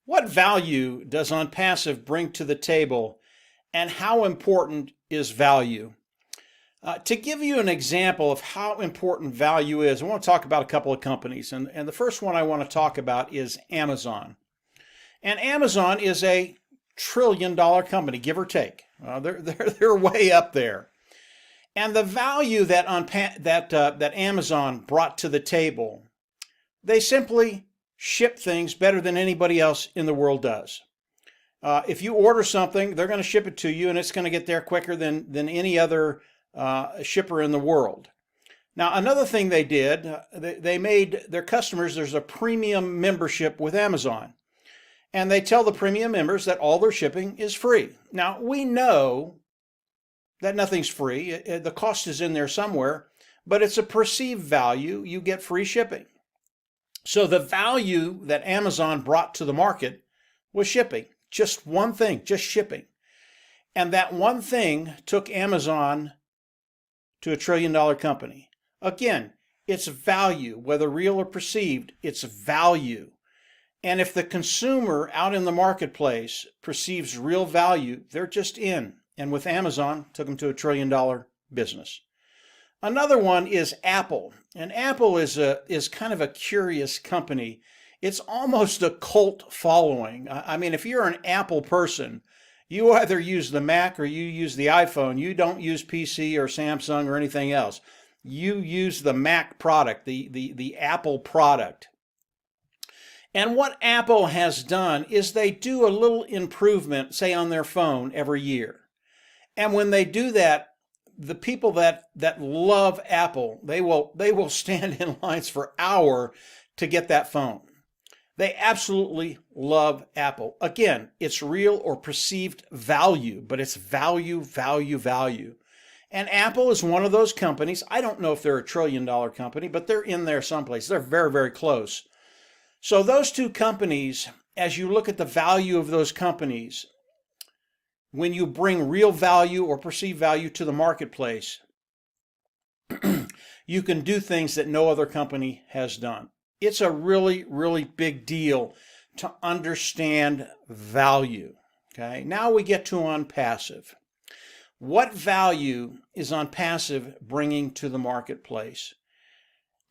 What value does ONPASSIVE bring to the table, and how important is value? To give you an example of how important value is, I want to talk about a couple of companies. And the first one I want to talk about is Amazon. And Amazon is a trillion-dollar company, give or take. They're way up there. And the value that Amazon brought to the table, they simply ship things better than anybody else in the world does. If you order something, they're going to ship it to you, and it's going to get there quicker than any other shipper in the world. Now, another thing they did, they made their customers, there's a premium membership with Amazon. And they tell the premium members that all their shipping is free. Now, we know that nothing's free. The cost is in there somewhere, but it's a perceived value. You get free shipping. So the value that Amazon brought to the market was shipping. Just one thing, just shipping. And that one thing took Amazon to a trillion-dollar company. Again, it's value, whether real or perceived, it's value. And if the consumer out in the marketplace perceives real value, they're just in. And with Amazon, took them to a trillion-dollar business. Another one is Apple. And Apple is kind of a curious company. It's almost a cult following. I mean, if you're an Apple person, you either use the Mac or you use the iPhone. You don't use PC or Samsung or anything else. You use the Mac product, the Apple product. And what Apple has done is they do a little improvement, say on their phone every year. And when they do that, the people that love Apple, they will stand in lines for hours to get that phone. They absolutely love Apple. Again, it's real or perceived value, but it's value, value, value. And Apple is one of those companies. I don't know if they're a trillion-dollar company, but they're in there someplace. They're very, very close. So those two companies, as you look at the value of those companies, when you bring real value or perceived value to the marketplace, you can do things that no other company has done. It's a really, really big deal to understand value. Okay, now we get to ONPASSIVE. What value is ONPASSIVE bringing to the marketplace?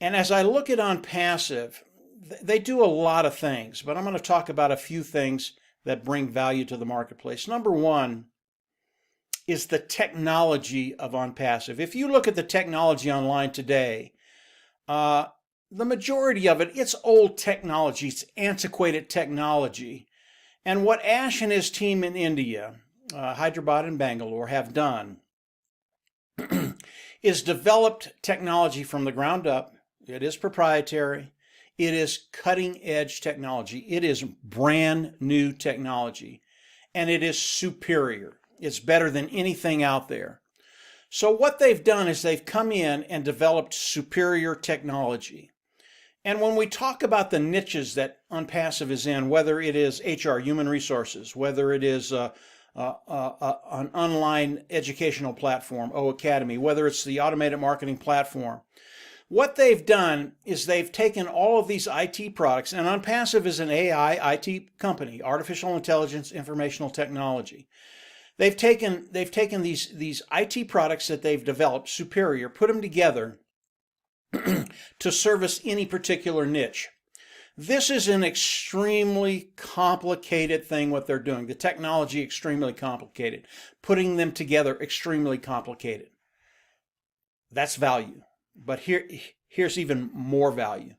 And as I look at ONPASSIVE, they do a lot of things, but I'm going to talk about a few things that bring value to the marketplace. Number one is the technology of ONPASSIVE. If you look at the technology online today, the majority of it, it's old technology, it's antiquated technology. And what Ash and his team in India, Hyderabad and Bangalore, have done is developed technology from the ground up. It is proprietary. It is cutting-edge technology. It is brand new technology, and it is superior. It's better than anything out there. So what they've done is they've come in and developed superior technology. And when we talk about the niches that ONPASSIVE is in, whether it is HR, human resources, whether it is an online educational platform, O Academy, whether it's the automated marketing platform, what they've done is they've taken all of these IT products, and ONPASSIVE is an AI IT company, artificial intelligence, informational technology. They've taken these IT products that they've developed, superior, put them together to service any particular niche. This is an extremely complicated thing what they're doing. The technology extremely complicated. Putting them together extremely complicated. That's value. But here's even more value.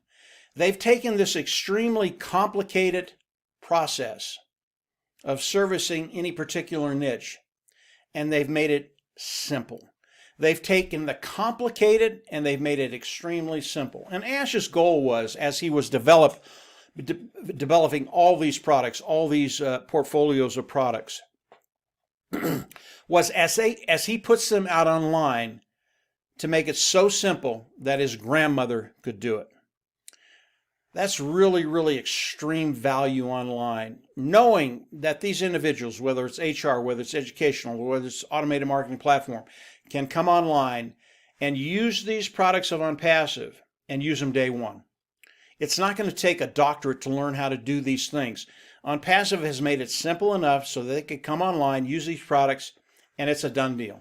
They've taken this extremely complicated process of servicing any particular niche, and they've made it simple. They've taken the complicated and they've made it extremely simple. And Ash's goal was, as he was developing all these products, all these portfolios of products, was as he puts them out online, to make it so simple that his grandmother could do it. That's really, really extreme value online. Knowing that these individuals, whether it's HR, whether it's educational, whether it's automated marketing platform, can come online and use these products of ONPASSIVE and use them day one. It's not going to take a doctorate to learn how to do these things. OnPassive has made it simple enough so that they can come online, use these products, and it's a done deal.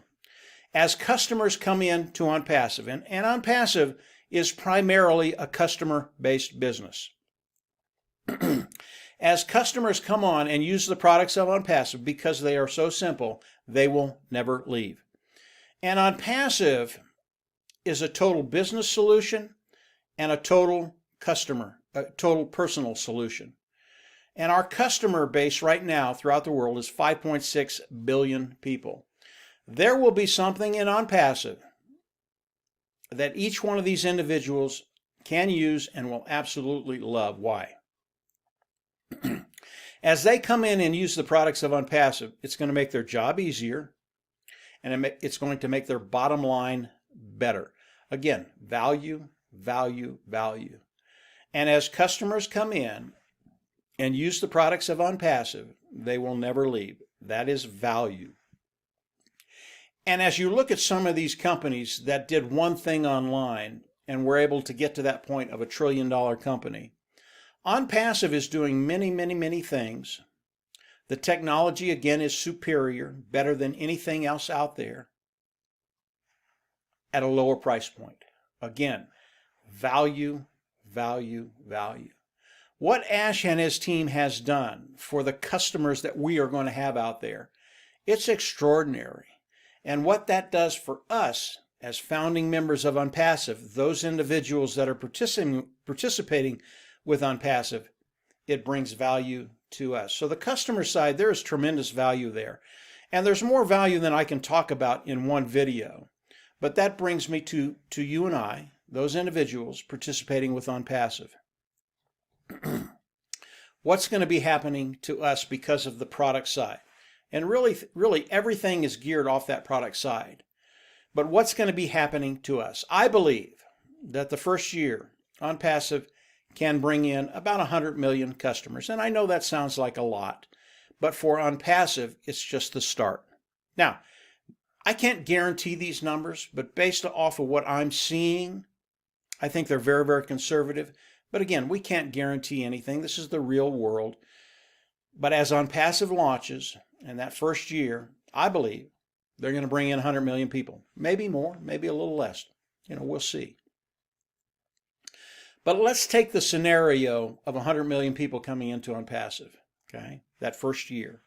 As customers come in to OnPassive, and OnPassive is primarily a customer-based business. As customers come on and use the products of OnPassive, because they are so simple, they will never leave. And OnPassive is a total business solution and a total personal solution. And our customer base right now throughout the world is 5.6 billion people. There will be something in OnPassive that each one of these individuals can use and will absolutely love. Why? As they come in and use the products of OnPassive, it's going to make their job easier, and it's going to make their bottom line better. Again, value, value, value. And as customers come in and use the products of OnPassive, they will never leave. That is value. And as you look at some of these companies that did one thing online and were able to get to that point of $1 trillion company, OnPassive is doing many, many, many things. The technology, again, is superior, better than anything else out there at a lower price point. Again, value, value, value. What Ash and his team has done for the customers that we are going to have out there, it's extraordinary. And what that does for us as founding members of OnPassive, those individuals that are participating with OnPassive, it brings value to us. So the customer side, there is tremendous value there. And there's more value than I can talk about in one video. But that brings me to you and I, those individuals participating with OnPassive. What's going to be happening to us because of the product side? And really everything is geared off that product side. But what's going to be happening to us? I believe that the first year, OnPassive can bring in about 100 million customers. And I know that sounds like a lot, but for OnPassive, it's just the start. Now, I can't guarantee these numbers, but based off of what I'm seeing, I think they're very, very conservative. But again, we can't guarantee anything. This is the real world. But as OnPassive launches, in that first year, I believe they're going to bring in 100 million people. Maybe more, maybe a little less. We'll see. But let's take the scenario of 100 million people coming into OnPassive, okay, that first year.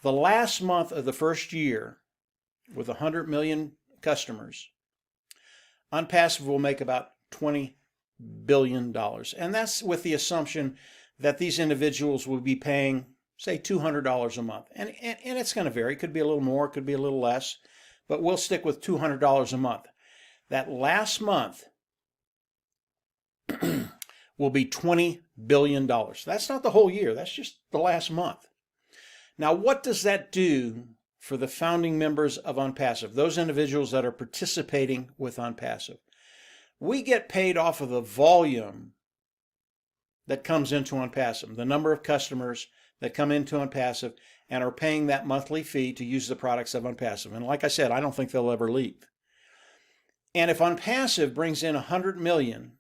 The last month of the first year, with 100 million customers, OnPassive will make about $20 billion. And that's with the assumption that these individuals will be paying, say, $200 a month. And it's going to vary. It could be a little more, it could be a little less, but we'll stick with $200 a month. That last month will be $20 billion. That's not the whole year. That's just the last month. Now, what does that do for the founding members of OnPassive, those individuals that are participating with OnPassive? We get paid off of the volume that comes into OnPassive, the number of customers that come into OnPassive and are paying that monthly fee to use the products of OnPassive. And like I said, I don't think they'll ever leave. And if OnPassive brings in 100 million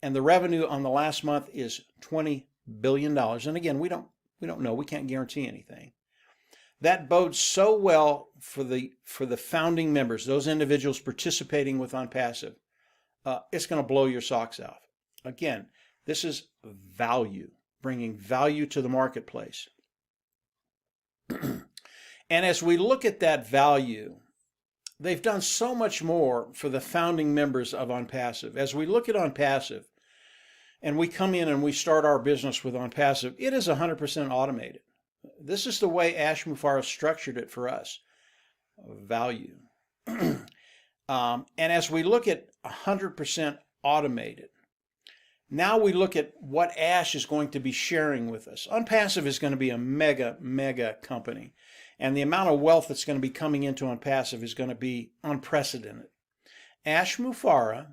and the revenue on the last month is $20 billion, and again, we don't know, we can't guarantee anything. That bodes so well for the founding members, those individuals participating with OnPassive. It's going to blow your socks off. Again, this is value, bringing value to the marketplace. And as we look at that value, they've done so much more for the founding members of OnPassive. As we look at OnPassive and we come in and we start our business with OnPassive, it is 100% automated. This is the way Ash Mufareh structured it for us. Value. And as we look at 100% automated, now we look at what Ash is going to be sharing with us. OnPassive is going to be a mega, mega company. And the amount of wealth that's going to be coming into OnPassive is going to be unprecedented. Ash Mufareh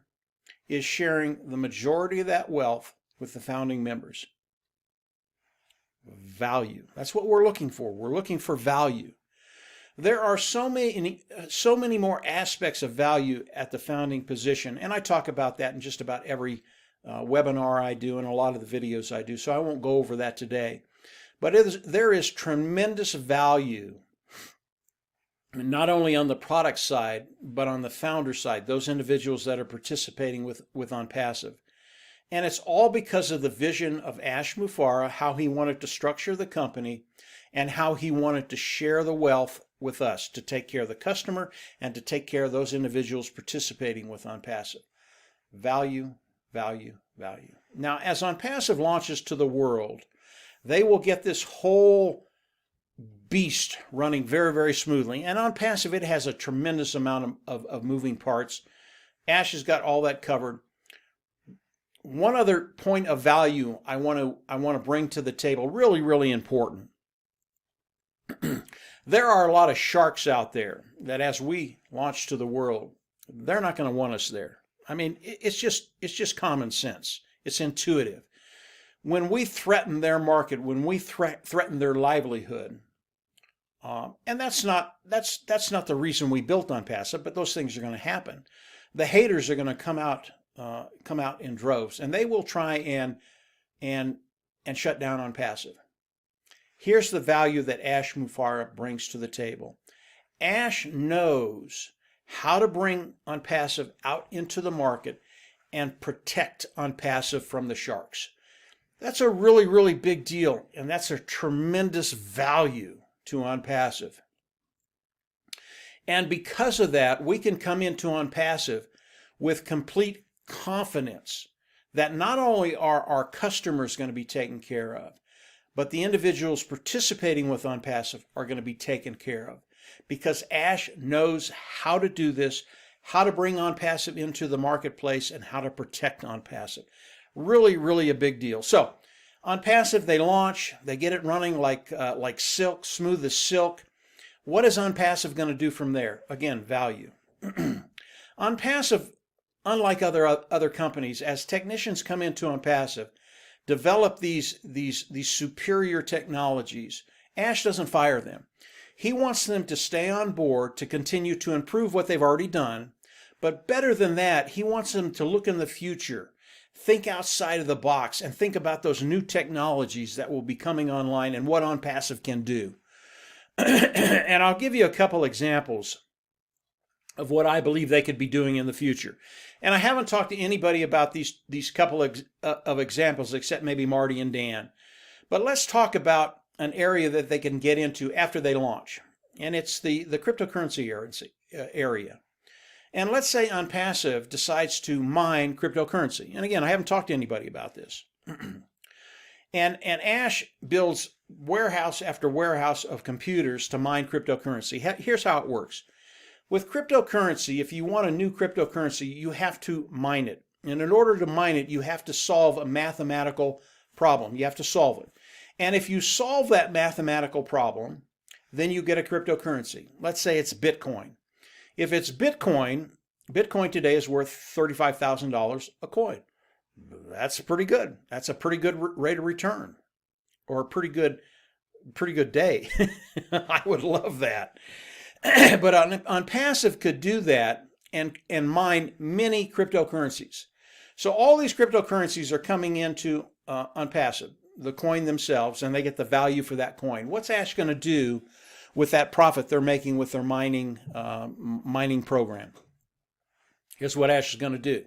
is sharing the majority of that wealth with the founding members. Value. That's what we're looking for. We're looking for value. There are so many more aspects of value at the founding position, and I talk about that in just about every webinar I do and a lot of the videos I do, so I won't go over that today. But there is tremendous value, not only on the product side, but on the founder side, those individuals that are participating with ONPASSIVE. And it's all because of the vision of Ash Mufareh, how he wanted to structure the company and how he wanted to share the wealth with us, to take care of the customer and to take care of those individuals participating with ONPASSIVE. Value, value, value. Now, as ONPASSIVE launches to the world, they will get this whole beast running very, very smoothly. And ONPASSIVE, it has a tremendous amount of moving parts. Ash has got all that covered. One other point of value I want to bring to the table, really, really important. There are a lot of sharks out there that as we launch to the world, they're not going to want us there. I mean, it's just common sense. It's intuitive. When we threaten their market, when we threaten their livelihood, and that's not the reason we built ONPASSIVE, but those things are going to happen. The haters are going to come out in droves, and they will try and shut down ONPASSIVE. Here's the value that Ash Mufareh brings to the table. Ash knows how to bring ONPASSIVE out into the market and protect ONPASSIVE from the sharks. That's a really, really big deal, and that's a tremendous value to ONPASSIVE. And because of that, we can come into ONPASSIVE with complete confidence that not only are our customers going to be taken care of, but the individuals participating with ONPASSIVE are going to be taken care of, because Ash knows how to do this, how to bring ONPASSIVE into the marketplace, and how to protect ONPASSIVE. Really, really a big deal. So ONPASSIVE, they launch, they get it running like silk, smooth as silk. What is ONPASSIVE going to do from there? Again, value. ONPASSIVE, unlike other companies, as technicians come into ONPASSIVE, develop these superior technologies, Ash doesn't fire them. He wants them to stay on board to continue to improve what they've already done, but better than that, he wants them to look in the future, think outside of the box, and think about those new technologies that will be coming online and what ONPASSIVE can do. And I'll give you a couple examples of what I believe they could be doing in the future. And I haven't talked to anybody about these couple of examples except maybe Marty and Dan. But let's talk about an area that they can get into after they launch. And it's the cryptocurrency area. And let's say ONPASSIVE decides to mine cryptocurrency. And again, I haven't talked to anybody about this. And Ash builds warehouse after warehouse of computers to mine cryptocurrency. Here's how it works. With cryptocurrency, if you want a new cryptocurrency, you have to mine it. And in order to mine it, you have to solve a mathematical problem. You have to solve it. And if you solve that mathematical problem, then you get a cryptocurrency. Let's say it's Bitcoin. If it's Bitcoin today is worth $35,000 a coin. That's pretty good. That's a pretty good rate of return, or a pretty good day. I would love that. But ONPASSIVE could do that and mine many cryptocurrencies. So all these cryptocurrencies are coming into ONPASSIVE, the coin themselves, and they get the value for that coin. What's Ash going to do with that profit they're making with their mining program? Here's what Ash is going to do.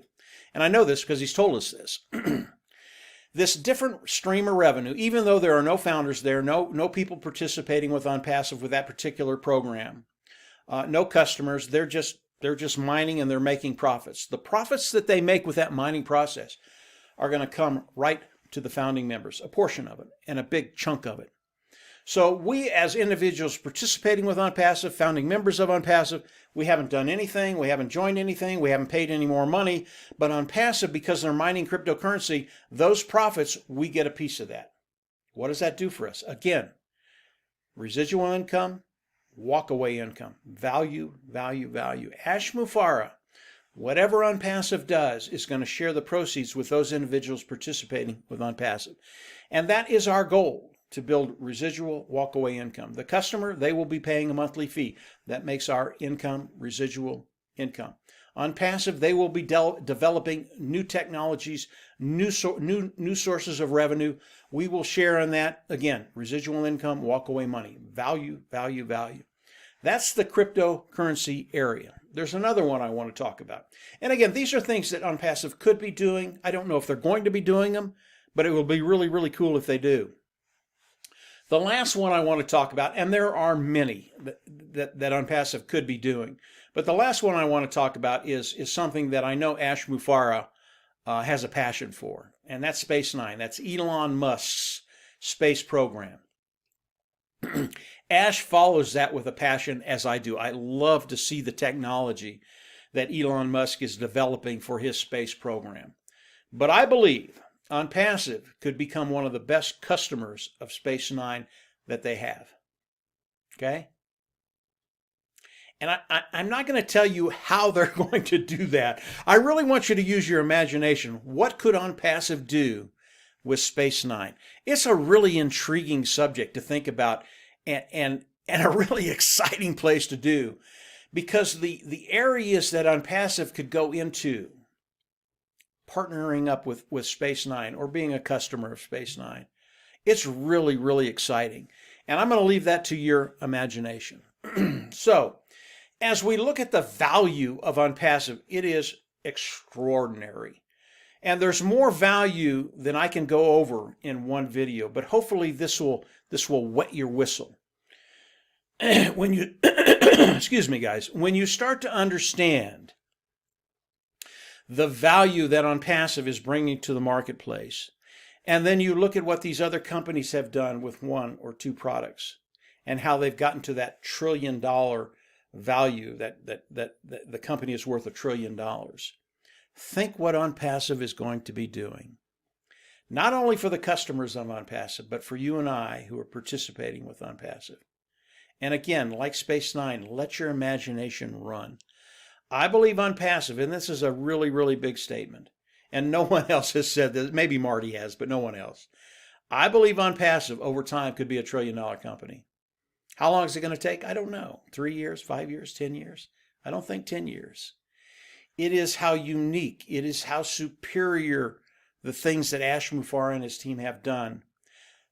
And I know this because he's told us this. This different stream of revenue, even though there are no founders there, no people participating with ONPASSIVE with that particular program, no customers, they're just mining and they're making profits. The profits that they make with that mining process are going to come right to the founding members, a portion of it, and a big chunk of it. So we as individuals participating with ONPASSIVE, founding members of ONPASSIVE, we haven't done anything, we haven't joined anything, we haven't paid any more money, but ONPASSIVE, because they're mining cryptocurrency, those profits, we get a piece of that. What does that do for us? Again, residual income, walk-away income, value, value, value. Ash Mufareh, whatever ONPASSIVE does, is going to share the proceeds with those individuals participating with ONPASSIVE. And that is our goal, to build residual walk-away income. The customer, they will be paying a monthly fee. That makes our income residual income. ONPASSIVE, they will be developing new technologies, new sources of revenue. We will share on that. Again, residual income, walkaway money, value, value, value. That's the cryptocurrency area. There's another one I want to talk about. And again, these are things that ONPASSIVE could be doing. I don't know if they're going to be doing them, but it will be really, really cool if they do. The last one I want to talk about, and there are many that ONPASSIVE could be doing, but the last one I want to talk about is something that I know Ash Mufareh has a passion for, and that's Space Nine. That's Elon Musk's space program. Ash follows that with a passion, as I do. I love to see the technology that Elon Musk is developing for his space program. But I believe ONPASSIVE could become one of the best customers of Space Nine that they have. Okay? And I'm not going to tell you how they're going to do that. I really want you to use your imagination. What could ONPASSIVE do with Space Nine? It's a really intriguing subject to think about, and a really exciting place to do, because the areas that ONPASSIVE could go into, partnering up with Space Nine or being a customer of Space Nine, it's really, really exciting. And I'm going to leave that to your imagination. So, as we look at the value of ONPASSIVE, it is extraordinary. And there's more value than I can go over in one video, but hopefully this will wet your whistle. When you, excuse me guys, when you start to understand the value that ONPASSIVE is bringing to the marketplace, and then you look at what these other companies have done with one or two products, and how they've gotten to that $1 trillion value, that the company is worth $1 trillion. Think what ONPASSIVE is going to be doing. Not only for the customers of ONPASSIVE, but for you and I who are participating with ONPASSIVE. And again, like Space Nine, let your imagination run. I believe ONPASSIVE, and this is a really, really big statement, and no one else has said this. Maybe Marty has, but no one else. I believe ONPASSIVE over time could be a $1 trillion company. How long is it going to take? I don't know. 3 years, 5 years, 10 years? I don't think 10 years. It is how unique, it is how superior the things that Ash Mufareh and his team have done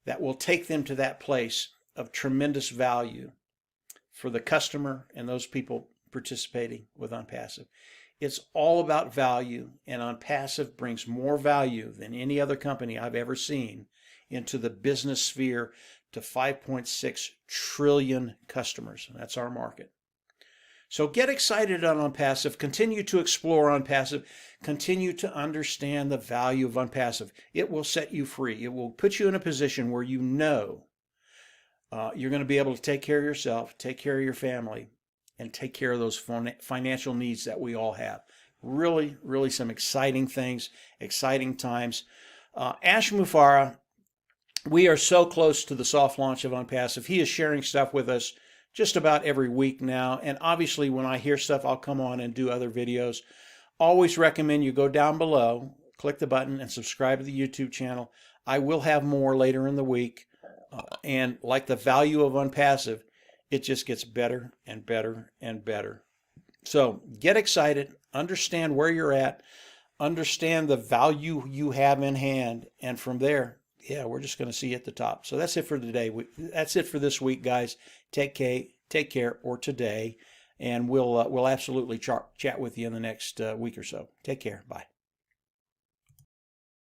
that will take them to that place of tremendous value for the customer and those people participating with ONPASSIVE. It's all about value, and ONPASSIVE brings more value than any other company I've ever seen into the business sphere to 5.6 trillion customers. That's our market. So get excited on ONPASSIVE. Continue to explore ONPASSIVE. Continue to understand the value of ONPASSIVE. It will set you free. It will put you in a position where you know you're going to be able to take care of yourself, take care of your family, and take care of those financial needs that we all have. Really, really some exciting things, exciting times. Ash Mufareh, we are so close to the soft launch of ONPASSIVE. He is sharing stuff with us just about every week now. And obviously, when I hear stuff, I'll come on and do other videos. Always recommend you go down below, click the button, and subscribe to the YouTube channel. I will have more later in the week. And like the value of ONPASSIVE, it just gets better and better and better. So get excited, understand where you're at, understand the value you have in hand, and from there, yeah, we're just going to see you at the top. So that's it for today. That's it for this week, guys. Take care, or today, and we'll absolutely chat with you in the next week or so. Take care. Bye.